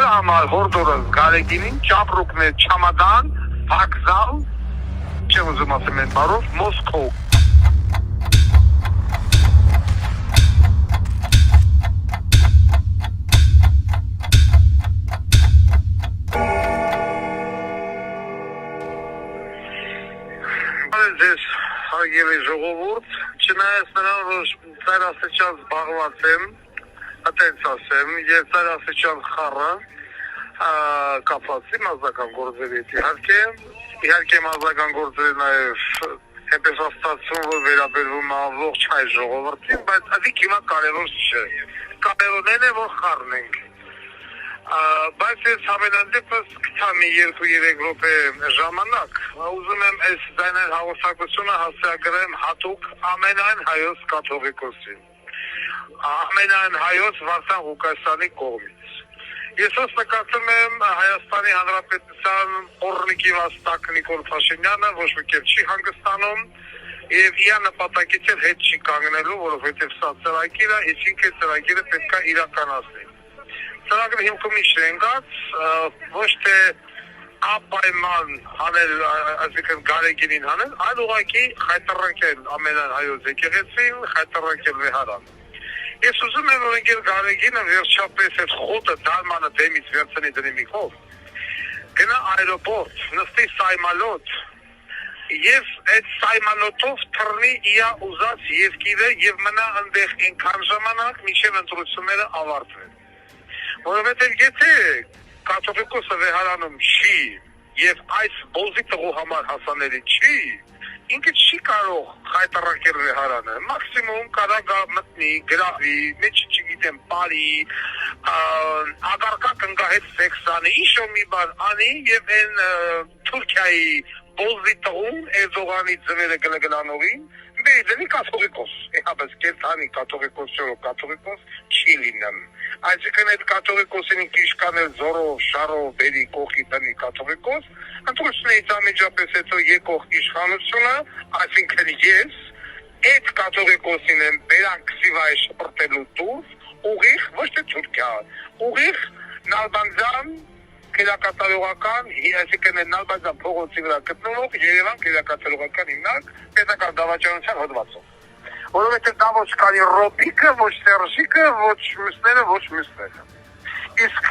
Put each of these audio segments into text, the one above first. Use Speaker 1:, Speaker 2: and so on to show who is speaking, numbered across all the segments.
Speaker 1: Դրա համար հորդորս գարեգինին ճապրուկներ չամադան, վակզալ, չեմ ուզում ասեմ են բարով, Մոսկով։ Ձեզ հարգելի ժողովուրդ, չնայած նրան, որ ծայր աստիճան զբաղված եմ, այտենց ասեմ, եւ ծայր աստիճան խառը կապված մազական գործերի իհարկե մազական գործերը նաեւ այնպես ստացվում, որ վերաբերվում է ամբողջ հայ ժողովրդին, բայց այդիկ հիմա կարևոր չէ։ Կարևորն է, որ խառնենք։ Բայց ես ամենանդեպս կտամ 2-3 րոպե ժամանակ, ուզում եմ այս ձայներ հաղորդակցությունը հասցեագրեմ հատուկ ամենայն հայոց կաթողիկոսին, ամենայն հայոց Վարդան Ղուկասյանի կողմից։ Ես ոնց նկատում եմ Հայաստանի Հանրապետության օրնիկի վաստակ Նիկոլ Փաշինյանը ոչ մի կերպ չի հանգստանում եւ իր նպատակից հետ չի կանգնելու, որովհետեւ սա ծրագիր է, այսինքն ծրագիրը պետք է իրականացնել։ Ծրագրը հիմքում ինչ ընկած, ոչ թե ապայման հանել, այսինքն գարեգինին հանել, այլ ուղղակի խայտառակել ամենայն հայոց եկեղեցին, խայտառակել վեհարան։ Ես ուզում եմ, որ ընկեր գարեգինը վերջապես այդ խոտը դալմանը դեմից վերցնի դրի մի կողմ, գնա այրոպորտ, նստի սայմալոտ եւ այդ սայմալոտով թռնի իր ուզած երկիրը եւ մնա այնտեղ այնքան ժամանակ, մինչեւ ընտրությունները ավարտվեն։ Որովհետև եթե կաթողիկոսը վեհարանում չի եւ այս բոզի տղու համար հասանելի չի, ինքը չի կարող խայտառակել վեհարանը, մաքսիմում կարող մտնի, գրավի, մեջ չգիտեմ, բարի, ագարկակ ընկահեց սեքսանի, ինչ-որ մի բան անի եւ այն Թուրքիայի բոզի տղուն Էրդողանի ձվերը գլգլանողին բերի դնի կաթողիկոս, ehապես կերտանի կաթողիկոս չի լինում։ Այսինքն այդ կաթողիկոսին կիշկանել զորով, շարով, բերի կողքի տնի կաթողիկոս, ընտրությունից անմիջապես հետո եկող իշխանությունը, այսինքն ես, այդ կաթողիկոսին եմ բերան քսիվայի շպրտելու տուր, ուղիղ, ոչ թե Թուրքիա, ուղիղ Նալբանդյան քերակատարողական, այսինքն Նալբանդյան փողոցի վրա գտնվող Երևան քերակատարողական հիմնարկ պետական դավաճանության հոդվածով։ Որովհետև դա ոչ կանի ռոբիկը, ոչ սերժիկը, ոչ մյուսները։ Իսկ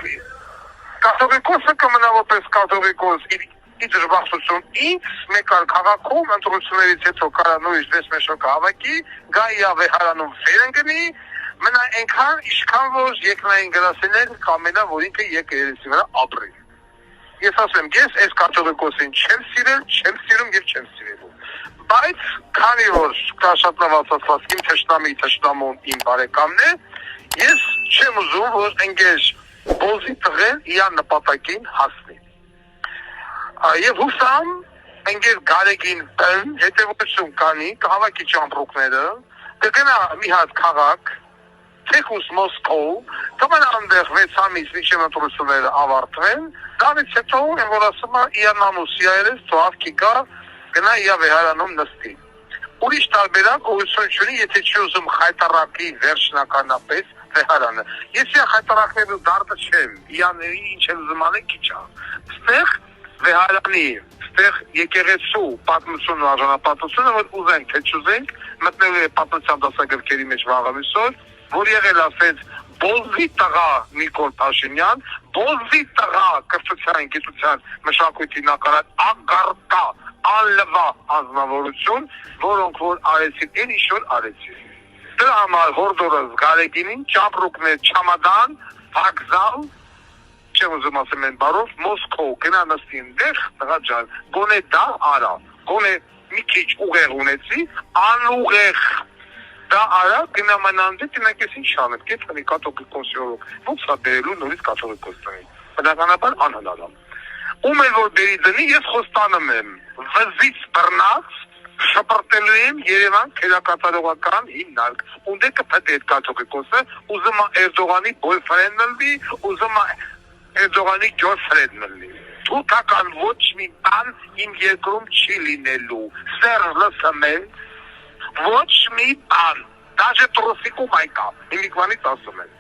Speaker 1: կաթողիկոսը կմնա որպես կաթողիկոս իր դժբախտություն ինձ մեկ այլ քաղաքում ընտրություններից հետո կարա նույնիսկ դեսմեշոկը հավաքի, գա իր վեհարանում վերընկնի, մնա այնքան ինչքան որ երկնային գրասեններ կամենա, որ ինքը եկեղեցի վրա ապրի։ Ես ասեմ, ես այս կաթողիկոսին չեմ սիրել, չեմ սիրում եւ չեմ սիրելու։ Բայց քանի որ կա շատ լավ ասած իմ թշնամուն իմ բարեկամն է, ես չեմ ուզում որ ընկեր բոզի տղեն իր նպատակին հասնի։ Եվ հուսամ ընկեր գարեգին բն հետևություն կանի, կհավաքի ճամպրուկները, կգնա մի հատ քաղաք, թեկուս Մոսկով, կմնա այնտեղ 6 ամիս մինչև ընտրությունները ավարտվեն, դրանից հետո որ ասում է իր նամուսի այրես թողքի գա գնա իր վեհարանում նստի։ Ուրիշ տարբերակ ուղղություն չունի, եթե չի ուզում խայտառակի վերջնականապես վեհարանը։ Ես իր խայտառակներու դարձը չեմ, իրաների ինչ են ուզում անել քիչ է։ Ստեղ վեհարանի, ստեղ եկեղեցու պատմությունն ու արժանապատվությունը, որ ուզենք թե չուզենք, մտնելու է պատմության դասագրքերի մեջ վաղամիսօր, որ եղել ասեց բոզի տղա Նիկոլ Փաշինյան, բոզի տղա կրթության, գիտության, մշակույթի նախարար ագարտա անլվա անձնավորություն, որոնք որ արեցին, այն ինչ որ արեցին։ Դրա համար հորդորս գարեգինին ճապրուկներ չամադան, վակզալ, չեմ ուզում ասեմ են բարով, Մոսկով գնա նստի այնտեղ, տղա ջան, գոնե դա արա, գոնե մի քիչ ուղեղ ունեցի, անուղեղ դա արա գնա մնանդի տնակես ինչ անել, կետրոնի կաթողիկոսի օրոք, ոնց է բերելու նորից կաթողիկոս տնի, բնականաբար անհնար է։ Ում էլ որ բերի դնի, ես խոստանում եմ, վզից բռնած շպրտելու եմ Երևան քերակատարողական հիմնարկ, ունդե կփտի այդ կաթողիկոսը, ուզում է Էրդողանի boyfriend լվի, ուզում է Էրդողանի girlfriend լվի։ Թուրքական ոչ մի բան իմ երկրում չի լինելու, սեր լսում եմ, ոչ մի բան, դաժե տրոսիկում այկա, իմիկվանից ասում եմ։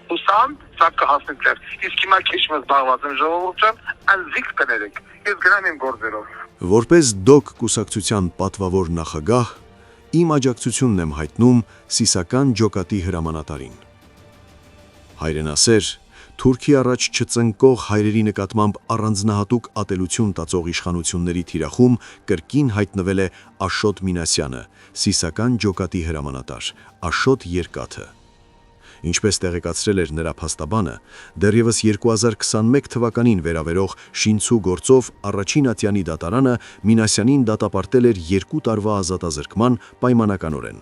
Speaker 1: Հուսան, սա կհասնի ձեր։ Իսկ հիմա քիչ զբաղված եմ ժողովուրդ ջան, անզիկ կներեք։ Ես գնամ իմ գործերով։
Speaker 2: Որպես դոկ կուսակցության պատվավոր նախագահ, իմ աջակցությունն եմ հայտնում սիսական ջոկատի հրամանատարին։ Հայրենասեր, Թուրքի առաջ չծնկող հայրերի նկատմամբ առանձնահատուկ ատելություն տածող իշխանությունների թիրախում կրկին հայտնվել է Աշոտ Մինասյանը, սիսական ջոկատի հրամանատար, Աշոտ Երկաթը։ Ինչպես տեղեկացրել էր նրա փաստաբանը, դեռևս 2021 թվականին վերաբերող Շինցու գործով առաջին ատյանի դատարանը Մինասյանին դատապարտել էր 2 տարվա ազատազրկման պայմանականորեն։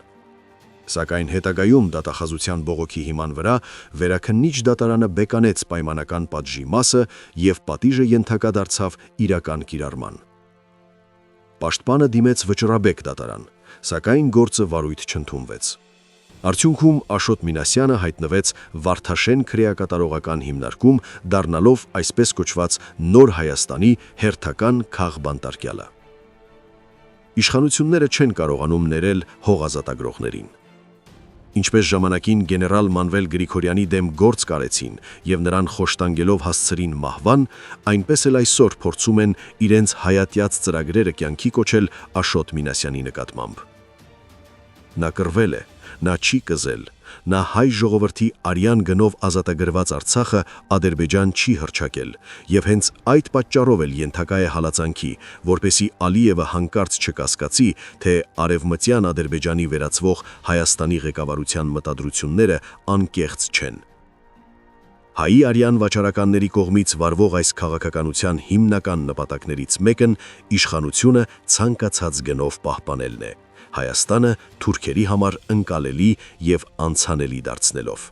Speaker 2: Սակայն հետագայում դատախազության բողոքի հիման վրա վերաքննիչ դատարանը բեկանեց պայմանական պատժի մասը և պատիժը ենթակա դարձավ իրական կիրառման։ Պաշտպանը դիմեց վճռաբեկ դատարան, սակայն գործը վարույթ չընդունվեց։ Արդյունքում Աշոտ Մինասյանը հայտնվեց Վարդաշեն քրեակատարողական հիմնարկում, դառնալով այսպես կոչված Նոր Հայաստանի հերթական քաղբանտարկյալը։ Իշխանությունները չեն կարողանում ներել հողազատագրողներին։ Ինչպես ժամանակին գեներալ Մանվել Գրիգորյանի դեմ գործ կարեցին և նրան խոշտանգելով հասցրին մահվան, այնպես էլ այսօր փորձում են իրենց հայատյաց ծրագրերը կյանքի կոչել Աշոտ Մինասյանի նկատմամբ։ Նա կռվել է, նա չի կզել, նա հայ ժողովրդի արյան գնով ազատագրված Արցախը Ադրբեջան չի հռչակել և հենց այդ պատճառով էլ ենթակա է հալածանքի, որպեսզի Ալիևը հանկարծ չկասկածի, թե արևմտյան Ադրբեջանի վերածվող Հայաստանի ղեկավարության մտադրությունները անկեղծ չեն։ Հայի արյան վաճառականների կողմից վարվող այս քաղաքականության հիմնական նպատակներից մեկն իշխանությունը ցանկացած գնով պահպանելն է, Հայաստանը թուրքերի համար ընկալելի և անցանելի դարձնելով։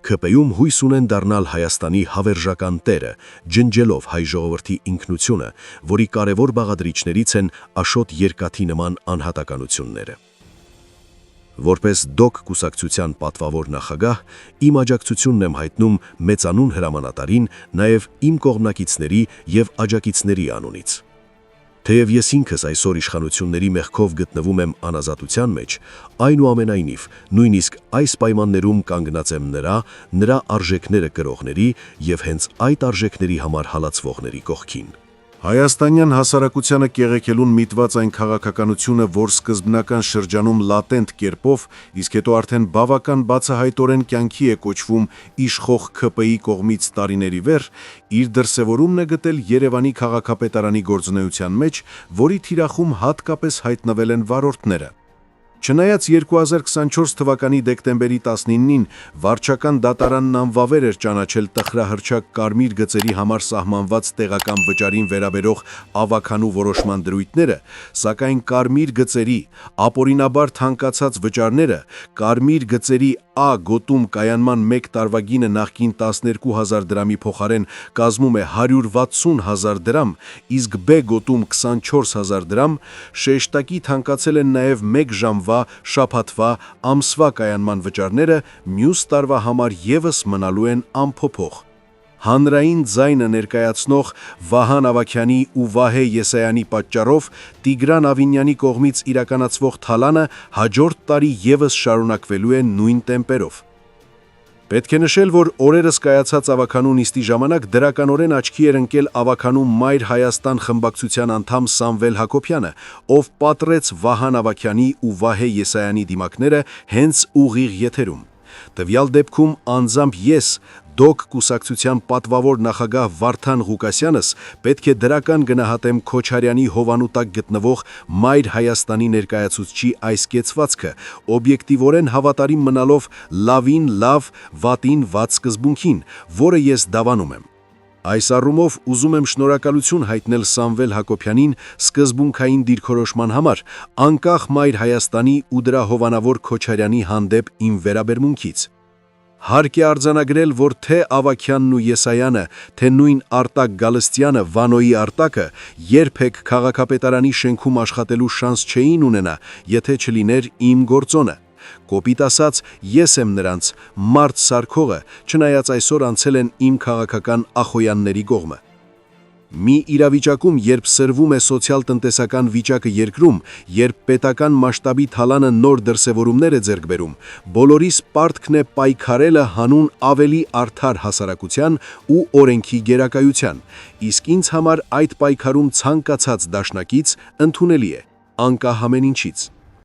Speaker 2: ՔՊ-ում հույս ունեն դառնալ Հայաստանի հավերժական տերը, ջնջելով հայ ժողովրդի ինքնությունը, որի կարևոր բաղադրիչներից են Աշոտ Երկաթի նման անհատականությունները։ Որպես դոկ կուսակցության պատվավոր նախագահ, իմ աջակցությունն եմ հայտնում մեծանուն հրամանատարին, նաև իմ կողմնակիցների և աջակիցների անունից։ Թեև ես ինքս այսօր իշխանությունների մեղքով գտնվում եմ անազատության մեջ, այնուամենայնիվ, նույնիսկ այս պայմաններում կանգնած եմ նրա արժեքները կրողների և հենց այդ արժեքների համար հալածվողների կողքին։ Հայաստանյան հասարակությանը կեղեքելուն միտված այն քաղաքականությունը, որ սկզբնական շրջանում լատենտ կերպով, իսկ հետո արդեն բավական բացահայտորեն կյանքի է կոչվում իշխող ՔՊ-ի կողմից տարիների վեր, իր դրսևորումն է գտել Երևանի քաղաքապետարանի գործունեության մեջ, որի թիրախում հատկապես հայտնվել են վարորդները։ Չնայած 2024 թվականի դեկտեմբերի 19-ին վարչական դատարանն անվավեր էր ճանաչել տխրահռչակ կարմիր գծերի համար սահմանված տեղական վճարին վերաբերող ավագանու որոշման դրույթները, սակայն կարմիր գծերի ապօրինաբար թանկացած վճարները, կարմիր գծերի A գոտում կայանման 1 տարվա գինը նախկին 12,000 դրամի փոխարեն կազմում է 160,000 դրամ, իսկ B գոտում 24,000 դրամ, շեշտակի թանկացել են նաև 1 ժամվա, շաբաթվա, ամսվա կայանման վճարները մյուս տարվա համար ևս մնալու են անփոփոխ։ Հանրային ձայնը ներկայացնող Վահան Ավագյանի ու Վահե Եսայանի պատճառով Տիգրան Ավինյանի կողմից իրականացվող թալանը հաջորդ տարի ևս շարունակվելու է նույն տեմպերով։ Պետք է նշել, որ օրերս կայացած ավագանու նիստի ժամանակ դրականորեն աչքի էր ընկել ավագանու Մայր Հայաստան խմբակցության անդամ Սամվել Հակոբյանը, ով պատռեց Վահան Ավագյանի ու Վահե Եսայանի դիմակները հենց ուղիղ եթերում։ Տվյալ դեպքում անձամբ ես, դոկ կուսակցության պատվավոր նախագահ Վարդան Ղուկասյանս, պետք է դրական գնահատեմ Քոչարյանի հովանու տակ գտնվող Մայր Հայաստանի ներկայացուցչի այս կեցվածքը, օբյեկտիվորեն հավատարիմ մնալով լավին լավ, վատին վատ սկզբունքին, որը ես դավանում եմ։ Այս առումով ուզում եմ շնորհակալություն հայտնել Սամվել Հակոբյանին սկզբունքային դիրքորոշման համար, անկախ Մայր Հայաստանի ու դրա հովանավոր Քոչարյանի հանդեպ իմ վերաբերմունքից։ Հարկ է արձանագրել, որ թե Ավագյանն ու Եսայանը, թե նույն Արտակ Գալստյանը, Վանոյի Արտակը երբեք քաղաքապետարանի շենքում աշխատելու շանս չէին ունենա, եթե չլիներ իմ գործոնը։ Կոպիտ ասած, ես եմ նրանց մարդ սարքողը, չնայած այսօր անցել են իմ քաղաքական ախոյանների կողմը։ Մի իրավիճակում, երբ սրվում է սոցիալ-տնտեսական վիճակը երկրում, երբ պետական մասշտաբի թալանը նոր դրսևորումներ է ձեռք բերում, բոլորիս պարտքն է պայքարելը հանուն ավելի արդար հասարակության ու օրենքի գերակայության, իսկ ինձ համար այդ պայքարում ցանկացած դաշնակից ընդունելի է, անկախ ամեն ինչից։